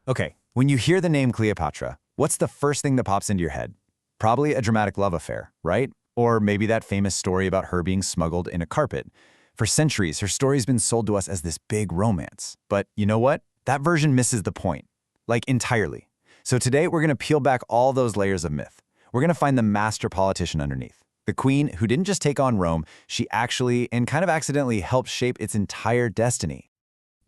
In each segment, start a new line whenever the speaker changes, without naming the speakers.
Okay, when you hear the name Cleopatra, what's the first thing that pops into your head? Probably a dramatic love affair, right? Or maybe that famous story about her being smuggled in a carpet. For centuries, her story's been sold to us as this big romance. But you know what? That version misses the point. Like, entirely. So today, we're gonna peel back all those layers of myth. We're gonna find the master politician underneath. The queen who didn't just take on Rome, she actually, and kind of accidentally, helped shape its entire destiny.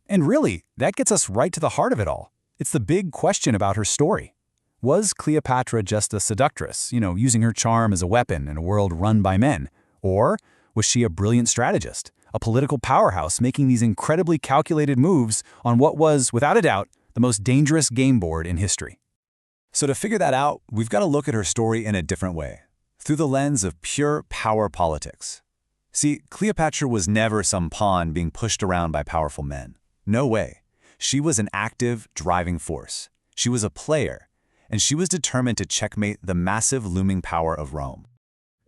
And really, that gets us right to the heart of it all. It's the big question about her story. Was Cleopatra just a seductress, using her charm as a weapon in a world run by men? Or was she a brilliant strategist, a political powerhouse making these incredibly calculated moves on what was, without a doubt, the most dangerous game board in history? So to figure that out, we've got to look at her story in a different way, through the lens of pure power politics. See, Cleopatra was never some pawn being pushed around by powerful men. No way. She was an active, driving force. She was a player, and she was determined to checkmate the massive looming power of Rome.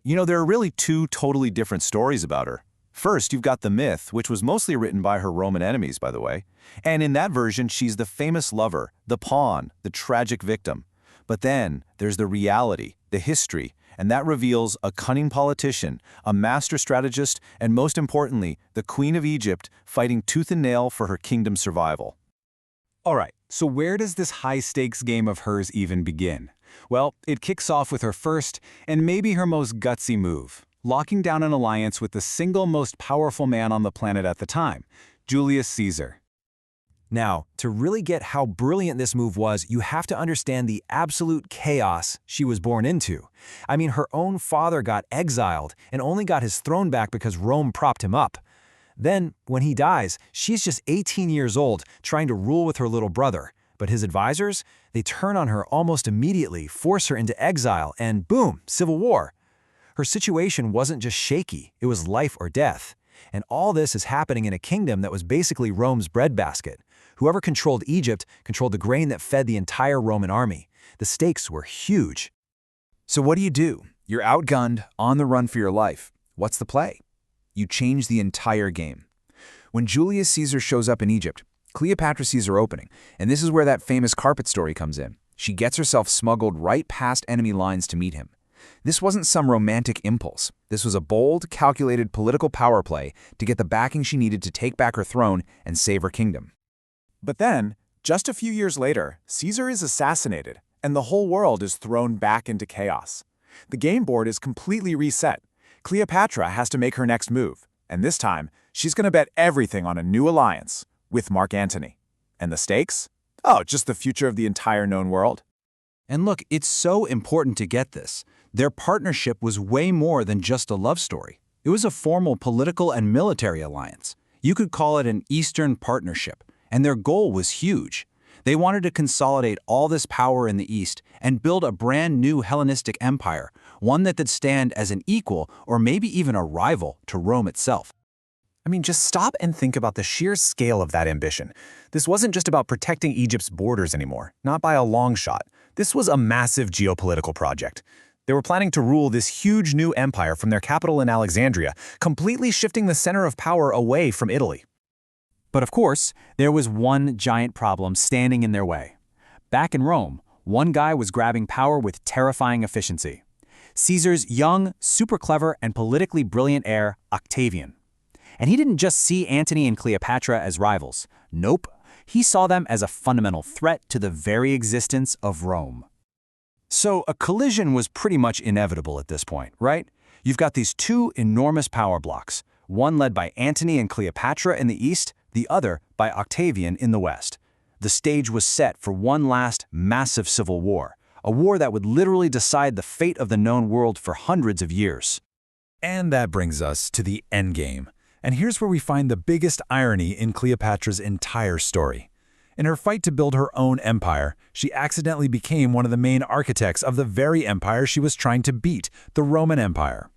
There are really two totally different stories about her. First, you've got the myth, which was mostly written by her Roman enemies, by the way. And in that version, she's the famous lover, the pawn, the tragic victim. But then there's the reality, the history, and that reveals a cunning politician, a master strategist, and most importantly, the Queen of Egypt fighting tooth and nail for her kingdom's survival. All right, so where does this high-stakes game of hers even begin? Well, it kicks off with her first, and maybe her most gutsy move, locking down an alliance with the single most powerful man on the planet at the time, Julius Caesar.
Now, to really get how brilliant this move was, you have to understand the absolute chaos she was born into. I mean, her own father got exiled and only got his throne back because Rome propped him up. Then, when he dies, she's just 18 years old, trying to rule with her little brother. But his advisors, they turn on her almost immediately, force her into exile, and boom, civil war. Her situation wasn't just shaky, it was life or death. And all this is happening in a kingdom that was basically Rome's breadbasket. Whoever controlled Egypt controlled the grain that fed the entire Roman army. The stakes were huge.
So what do? You're outgunned, on the run for your life. What's the play? You change the entire game. When Julius Caesar shows up in Egypt, Cleopatra sees her opening, and this is where that famous carpet story comes in. She gets herself smuggled right past enemy lines to meet him. This wasn't some romantic impulse. This was a bold, calculated political power play to get the backing she needed to take back her throne and save her kingdom.
But then, just a few years later, Caesar is assassinated, and the whole world is thrown back into chaos. The game board is completely reset. Cleopatra has to make her next move, and this time, she's going to bet everything on a new alliance with Mark Antony. And the stakes? Oh, just the future of the entire known world.
And look, it's so important to get this. Their partnership was way more than just a love story. It was a formal political and military alliance. You could call it an Eastern partnership, and their goal was huge. They wanted to consolidate all this power in the East and build a brand new Hellenistic empire, one that could stand as an equal or maybe even a rival to Rome itself.
I mean, just stop and think about the sheer scale of that ambition. This wasn't just about protecting Egypt's borders anymore, not by a long shot. This was a massive geopolitical project. They were planning to rule this huge new empire from their capital in Alexandria, completely shifting the center of power away from Italy.
But of course, there was one giant problem standing in their way. Back in Rome, one guy was grabbing power with terrifying efficiency. Caesar's young, super clever, and politically brilliant heir, Octavian. And he didn't just see Antony and Cleopatra as rivals. Nope, he saw them as a fundamental threat to the very existence of Rome. So a collision was pretty much inevitable at this point, right? You've got these two enormous power blocks, one led by Antony and Cleopatra in the east, the other by Octavian in the west. The stage was set for one last massive civil war, a war that would literally decide the fate of the known world for hundreds of years. And that brings us to the endgame. And here's where we find the biggest irony in Cleopatra's entire story. In her fight to build her own empire, she accidentally became one of the main architects of the very empire she was trying to beat, the Roman Empire.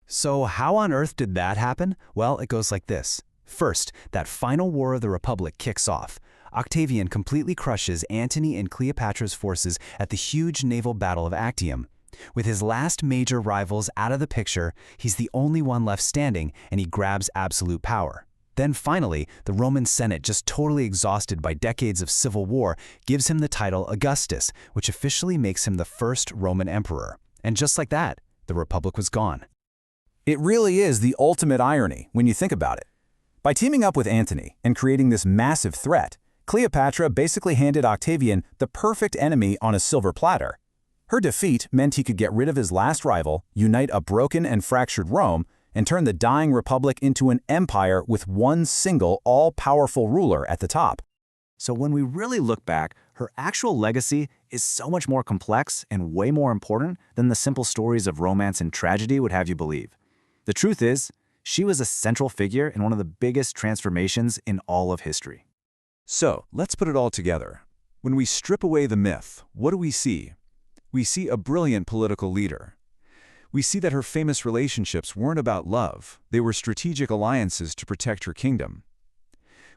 So how on earth did that happen? Well, it goes like this. First, that final war of the Republic kicks off. Octavian completely crushes Antony and Cleopatra's forces at the huge naval battle of Actium. With his last major rivals out of the picture, he's the only one left standing, and he grabs absolute power.
Then finally, the Roman Senate, just totally exhausted by decades of civil war, gives him the title Augustus, which officially makes him the first Roman emperor. And just like that, the Republic was gone.
It really is the ultimate irony when you think about it. By teaming up with Antony and creating this massive threat, Cleopatra basically handed Octavian the perfect enemy on a silver platter. Her defeat meant he could get rid of his last rival, unite a broken and fractured Rome, and turn the dying republic into an empire with one single, all-powerful ruler at the top.
So when we really look back, her actual legacy is so much more complex and way more important than the simple stories of romance and tragedy would have you believe. The truth is, she was a central figure in one of the biggest transformations in all of history.
So, let's put it all together. When we strip away the myth, what do we see? We see a brilliant political leader. We see that her famous relationships weren't about love, they were strategic alliances to protect her kingdom.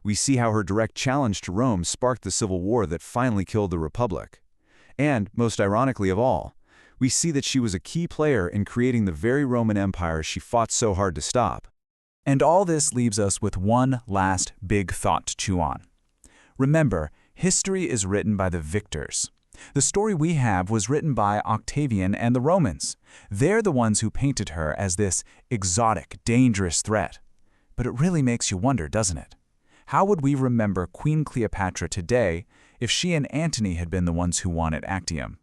We see how her direct challenge to Rome sparked the civil war that finally killed the Republic. And, most ironically of all, we see that she was a key player in creating the very Roman Empire she fought so hard to stop.
And all this leaves us with one last big thought to chew on. Remember, history is written by the victors. The story we have was written by Octavian and the Romans. They're the ones who painted her as this exotic, dangerous threat. But it really makes you wonder, doesn't it? How would we remember Queen Cleopatra today if she and Antony had been the ones who won at Actium?